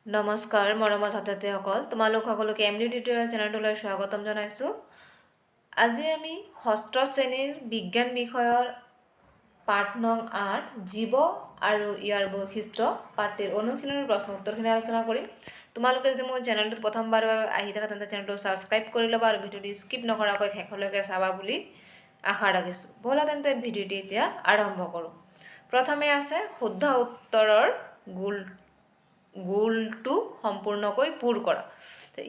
নমস্কাৰ মৰমৰ ছাত্ৰ-ছাত্ৰীসকল, তোমালোক সকলোকে এমডি টিউটৰিয়েল চেনেলটোলৈ স্বাগতম জনাইছোঁ। আজি আমি ষষ্ঠ শ্ৰেণীৰ বিজ্ঞান বিষয়ৰ পাঠ নং ৮ জীৱ আৰু ইয়াৰ বৈশিষ্ট্য পাঠটিৰ অনুশীলনৰ প্ৰশ্ন উত্তৰখিনি আলোচনা কৰিম। তোমালোকে যদি মোৰ চেনেলটোত প্ৰথমবাৰ আহি থাকা তেন্তে চেনেলটো ছাবস্ক্ৰাইব কৰি ল'বা আৰু ভিডিঅ'টি স্কিপ নকৰাকৈ শেষলৈকে চাবা বুলি আশা ৰাখিছোঁ। ব'লা তেন্তে ভিডিঅ'টি এতিয়া আৰম্ভ কৰোঁ। প্ৰথমে আছে শুদ্ধ উত্তৰৰ গোলটো সম্পূৰ্ণকৈ পূৰ কৰা।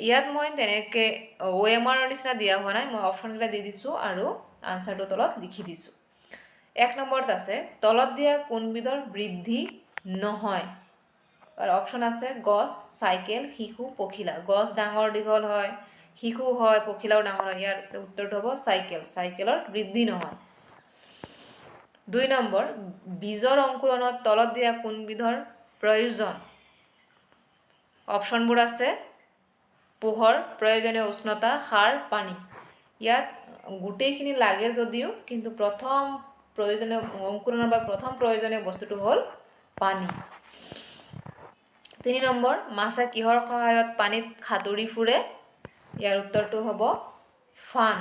ইয়াত মই তেনেকৈ OMR নিচিনা দিয়া হোৱা নাই, মই অপশ্যনকেইটা দি দিছোঁ আৰু আনচাৰটো তলত লিখি দিছোঁ। ১ নম্বৰত আছে তলত দিয়া কোনবিধৰ বৃদ্ধি নহয়। আৰু অপশ্যন আছে গছ, চাইকেল, শিশু, পখিলা। গছ ডাঙৰ দীঘল হয়, শিশু হয়, পখিলাও ডাঙৰ হয়। ইয়াৰ উত্তৰটো হ'ব চাইকেল। চাইকেলৰ বৃদ্ধি নহয়। ২ নম্বৰ বীজৰ অংকুৰণত তলত দিয়া কোনবিধৰ প্ৰয়োজন। অপশ্যনবোৰ আছে পোহৰ, প্ৰয়োজনীয় উষ্ণতা, সাৰ, পানী। ইয়াত গোটেইখিনি লাগে যদিও কিন্তু প্ৰথম প্ৰয়োজনীয় অংকুৰণৰ বা প্ৰথম প্ৰয়োজনীয় বস্তুটো হ'ল পানী। ৩ নম্বৰ মাছে কিহৰ সহায়ত পানীত সাঁতুৰি ফুৰে। ইয়াৰ উত্তৰটো হ'ব ফান।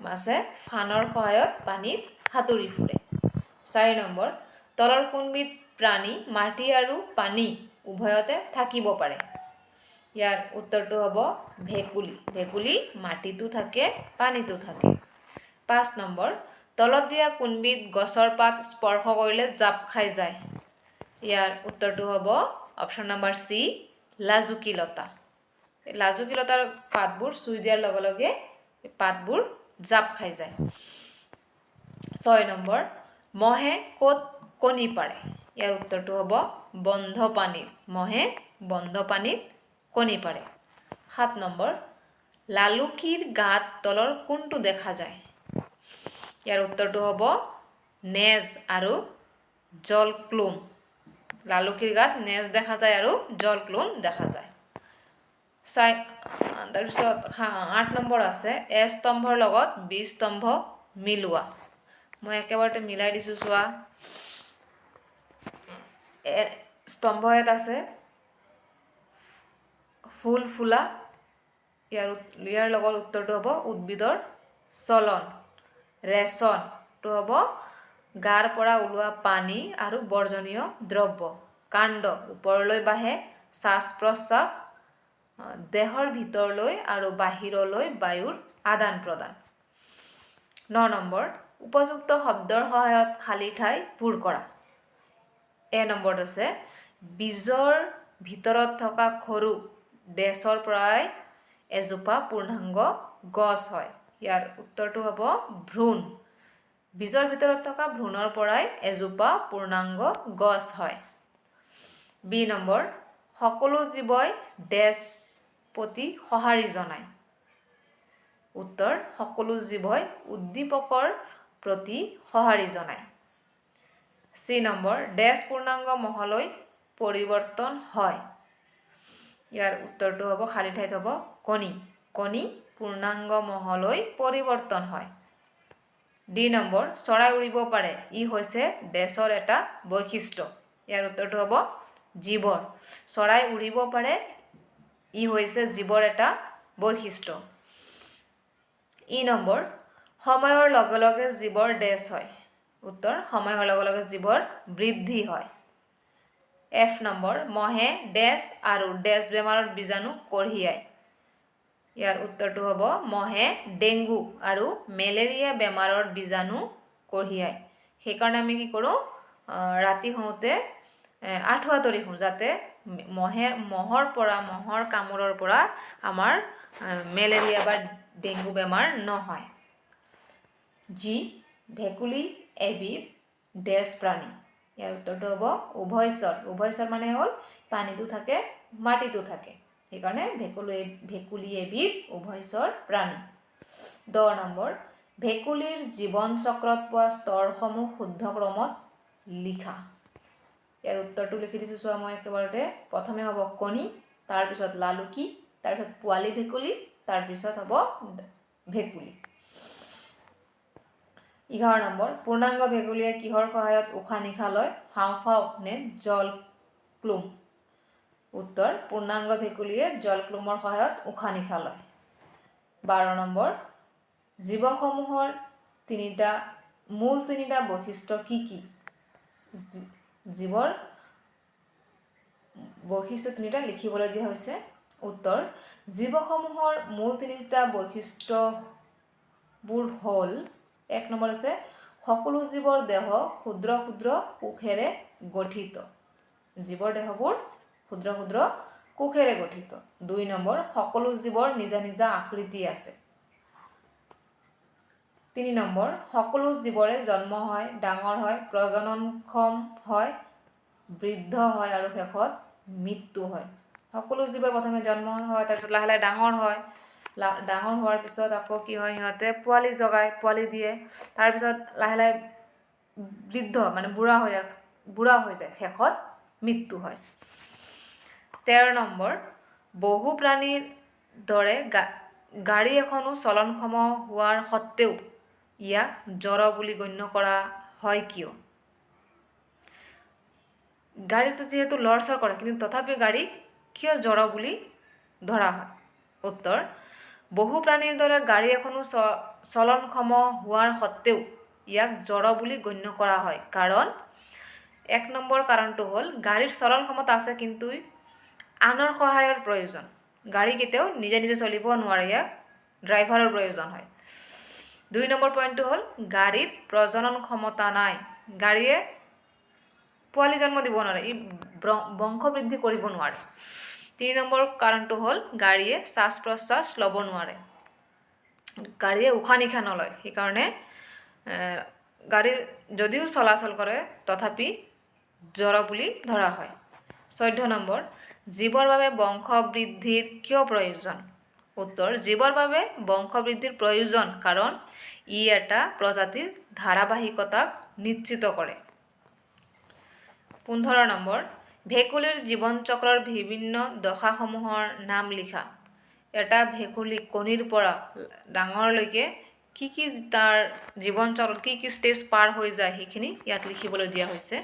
মাছে ফানৰ সহায়ত পানীত সাঁতুৰি ফুৰে। ৪ নম্বৰ তলৰ কোনবিধ প্ৰাণী মাটি আৰু পানী উভয়তে থাকিব পাৰে। ইয়াৰ উত্তৰটো হ'ব ভেকুলী। ভেকুলী মাটিতো থাকে, পানীতো থাকে। ৫ নম্বৰ তলত দিয়া কোনবিধ গছৰ পাত স্পৰ্শ কৰিলে জাপ খাই যায়। ইয়াৰ উত্তৰটো হ'ব অপশ্যন নম্বৰ চি, লাজুকী লতা। লাজুকী লতাৰ পাতবোৰ চুই দিয়াৰ লগে লগে পাতবোৰ জাপ খাই যায়। ৬ নম্বৰ মহে ক'ত কণী পাৰে। ইয়াৰ উত্তৰটো হ'ব বন্ধ পানীত। মহে বন্ধ পানীত কণী পাৰে। ৭ নম্বৰ লালুকিৰ গাত তলৰ কোনটো দেখা যায়। ইয়াৰ উত্তৰটো হ'ব নেজ আৰু জলক্লোম। লালুকিৰ গাত নেজ দেখা যায় আৰু জলক্লোম দেখা যায়। তাৰপিছত ৮ নম্বৰ আছে এ স্তম্ভৰ লগত বি স্তম্ভ মিলোৱা। মই একেবাৰতে মিলাই দিছোঁ চোৱা। স্তম্ভ ইয়াত আছে ফুল ফুলা। ইয়াৰ লগত উত্তৰটো হ'ব উদ্ভিদৰ চলন। ৰেচনটো হ'ব গাৰ পৰা ওলোৱা পানী আৰু বৰ্জনীয় দ্ৰব্য। কাণ্ড ওপৰলৈ বাঢ়ে, শ্বাস প্ৰশ্বাস দেহৰ ভিতৰলৈ আৰু বাহিৰলৈ বায়ুৰ আদান প্ৰদান। ৯ নম্বৰ উপযুক্ত শব্দৰ সহায়ত খালী ঠাই পূৰ কৰা। এ নম্বৰত আছে বীজৰ ভিতৰত থকা সৰু ডেছৰ পৰাই এজোপা পূৰ্ণাংগ গছ হয়। ইয়াৰ উত্তৰটো হ'ব ভ্ৰূণ। বীজৰ ভিতৰত থকা ভ্ৰূণৰ পৰাই এজোপা পূৰ্ণাংগ গছ হয়। বি নম্বৰ সকলো জীৱই ডেছ প্ৰতি সঁহাৰি জনায়। উত্তৰ সকলো জীৱই উদ্দীপকৰ প্ৰতি সঁহাৰি জনায়। চি নম্বৰ ডেছ পূৰ্ণাংগ মহলৈ পৰিৱৰ্তন হয়। ইয়াৰ উত্তৰটো হ'ব খালী ঠাইত হ'ব কণী। কণী পূৰ্ণাংগ মহলৈ পৰিৱৰ্তন হয়। ডি নম্বৰ চৰাই উৰিব পাৰে, ই হৈছে ডেছৰ এটা বৈশিষ্ট্য। ইয়াৰ উত্তৰটো হ'ব জীৱৰ। চৰাই উৰিব পাৰে, ই হৈছে জীৱৰ এটা বৈশিষ্ট্য। ই নম্বৰ সময়ৰ লগে লগে জীৱৰ ডেছ হয়। উত্তৰ সময়ৰ লগে লগে জীৱৰ বৃদ্ধি হয়। এফ নম্বৰ মহে ডেছ আৰু ডেছ বেমাৰৰ বীজাণু কঢ়িয়ায়। ইয়াৰ উত্তৰটো হ'ব মহে ডেংগু আৰু মেলেৰিয়া বেমাৰৰ বীজাণু কঢ়িয়ায়। সেইকাৰণে আমি কি কৰোঁ, ৰাতি শুওঁতে আঁঠুৱা তৰি শুওঁ, যাতে মহৰ কামোৰৰ পৰা আমাৰ মেলেৰিয়া বা ডেংগু বেমাৰ নহয়। জি ভেকুলী এবিধ ডেছ প্ৰাণী। ইয়াৰ উত্তৰটো হ'ব উভয়চৰ। উভয়চৰ মানে হ'ল পানীতো থাকে, মাটিতো থাকে। সেইকাৰণে ভেকুলী এবিধ উভয়চৰ প্ৰাণী। ১০ নম্বৰ ভেকুলীৰ জীৱন চক্ৰত পোৱা স্তৰসমূহ শুদ্ধ ক্ৰমত লিখা। ইয়াৰ উত্তৰটো লিখি দিছোঁ চোৱা মই একেবাৰতে। প্ৰথমে হ'ব কণী, তাৰপিছত লালুকি, তাৰপিছত পোৱালি ভেকুলী, তাৰপিছত হ'ব ভেকুলী। ১১ নম্বৰ পূৰ্ণাংগ ভেকুলীয়ে কিহৰ সহায়ত উশাহ নিশাহ লয়। হাওঁফাওঁ নে জলক্লোম। উত্তৰ পূৰ্ণাংগ ভেকুলীয়ে জলক্লোমৰ সহায়ত উশাহ নিশাহ লয়। 12 নম্বৰ জীৱসমূহৰ মূল তিনিটা বৈশিষ্ট্য কি কি? জীৱৰ বৈশিষ্ট্য তিনিটা লিখিবলৈ দিয়া হৈছে। উত্তৰ জীৱসমূহৰ মূল তিনিটা বৈশিষ্ট্যবোৰ হ'ল 1 নম্বৰ আছে সকলো জীৱৰ দেহ ক্ষুদ্ৰ ক্ষুদ্ৰ কোষেৰে গঠিত। জীৱৰ দেহবোৰ ক্ষুদ্ৰ ক্ষুদ্ৰ কোষেৰে গঠিত। 2 নম্বৰ সকলো জীৱৰ নিজা নিজা আকৃতি আছে। 3 নম্বৰ সকলো জীৱৰে জন্ম হয়, ডাঙৰ হয়, প্ৰজননক্ষম হয়, বৃদ্ধ হয় আৰু শেষত মৃত্যু হয়। সকলো জীৱই প্ৰথমে জন্ম হয়, তাৰপিছত লাহে লাহে ডাঙৰ হয়, ডাঙৰ হোৱাৰ পিছত আকৌ কি হয়, সিহঁতে পোৱালি জগায়, পোৱালি দিয়ে, তাৰপিছত লাহে লাহে বৃদ্ধ মানে বুঢ়া হৈ যায়, শেষত মৃত্যু হয়। 13 নম্বৰ বহু প্ৰাণীৰ দৰে গাড়ী এখনো চলনক্ষম হোৱাৰ সত্ত্বেও ইয়াক জড় বুলি গণ্য কৰা হয় কিয়? গাড়ীটো যিহেতু লৰচৰ কৰে, কিন্তু তথাপি গাড়ী কিয় জড় বুলি ধৰা হয়? উত্তৰ বহু প্ৰাণীৰ দৰে গাড়ী এখনো চলনক্ষম হোৱাৰ সত্ত্বেও ইয়াক জড় বুলি গণ্য কৰা হয়, কাৰণ 1 নম্বৰ কাৰণটো হ'ল গাড়ীৰ চলন ক্ষমতা আছে, কিন্তু আনৰ সহায়ৰ প্ৰয়োজন। গাড়ী কেতিয়াও নিজে নিজে চলিব নোৱাৰে, ইয়াক ড্ৰাইভাৰৰ প্ৰয়োজন হয়। 2 নম্বৰ পইণ্টটো হ'ল গাড়ীত প্ৰজনন ক্ষমতা নাই, গাড়ীয়ে পোৱালি জন্ম দিব নোৱাৰে, ই বংশ বৃদ্ধি কৰিব নোৱাৰে। 3 নম্বৰ কাৰণটো হ'ল গাড়ীয়ে শ্বাস প্ৰশ্বাস ল'ব নোৱাৰে, গাড়ীয়ে উশাহ নিশাহ নলয়, সেইকাৰণে গাড়ী যদিও চলাচল কৰে তথাপি জড় বুলি ধৰা হয়। 14 নম্বৰ জীৱৰ বাবে বংশ বৃদ্ধিৰ কিয় প্ৰয়োজন? উত্তৰ জীৱৰ বাবে বংশ বৃদ্ধিৰ প্ৰয়োজন কাৰণ ই এটা প্ৰজাতিৰ ধাৰাবাহিকতাক নিশ্চিত কৰে। 15 নম্বৰ ভেকুলীৰ জীৱন চক্ৰৰ বিভিন্ন দশাসমূহৰ নাম লিখা। এটা ভেকুলী কণীৰ পৰা ডাঙৰলৈকে কি কি তাৰ জীৱন চক্ৰ কি কি ষ্টেজ পাৰ হৈ যায় সেইখিনি ইয়াত লিখিবলৈ দিয়া হৈছে।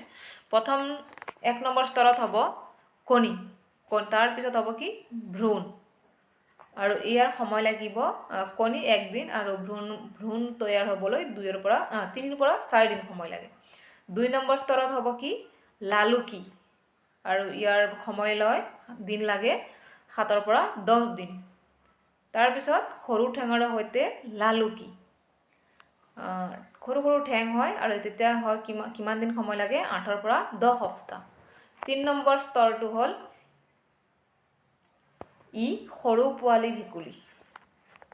প্ৰথম 1 নম্বৰ স্তৰত হ'ব কণী, তাৰপিছত হ'ব কি ভ্ৰূণ, আৰু ইয়াৰ সময় লাগিব কণী 1 দিন আৰু ভ্ৰূণ তৈয়াৰ হ'বলৈ 3 পৰা 4 দিন সময় লাগে। 2 নম্বৰ স্তৰত হ'ব কি লালুকি, আৰু ইয়াৰ সময় দিন লাগে 7 পৰা 10 দিন। তাৰপিছত সৰু ঠেঙৰ সৈতে লালুকি, সৰু সৰু ঠেং হয় আৰু তেতিয়া হয় কিমান দিন সময় লাগে 8 পৰা 10 সপ্তাহ। 3 নম্বৰ স্তৰটো হ'ল ই সৰু পোৱালি ভেকুলী।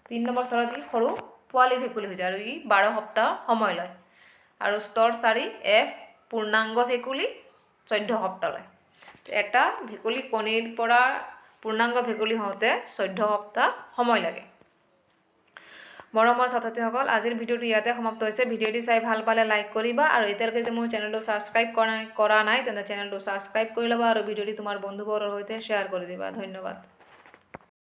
3 নম্বৰ স্তৰত ই সৰু পোৱালি ভেকুলী হৈ যায় আৰু ই 12 সপ্তাহ সময় লয়। আৰু স্তৰ 4 F পূৰ্ণাংগ ভেকুলী 14 সপ্তাহ লয়। এটা ভেকুলী কণীৰ পৰা পূৰ্ণাংগ ভেকুলী হওঁতে 14 সপ্তাহ সময় লাগে। মৰমৰ ছাত্ৰ ছাত্ৰীসকল, আজিৰ ভিডিঅ'টো ইয়াতে সমাপ্ত হৈছে। ভিডিঅ'টি চাই ভাল পালে লাইক কৰিবা, আৰু এতিয়ালৈকে যদি মোৰ চেনেলটো ছাবস্ক্ৰাইব কৰা নাই তেন্তে চেনেলটো ছাবস্ক্ৰাইব কৰি ল'বা আৰু ভিডিঅ'টি তোমাৰ বন্ধুবোৰৰ সৈতে শ্বেয়াৰ কৰি দিবা। ধন্যবাদ।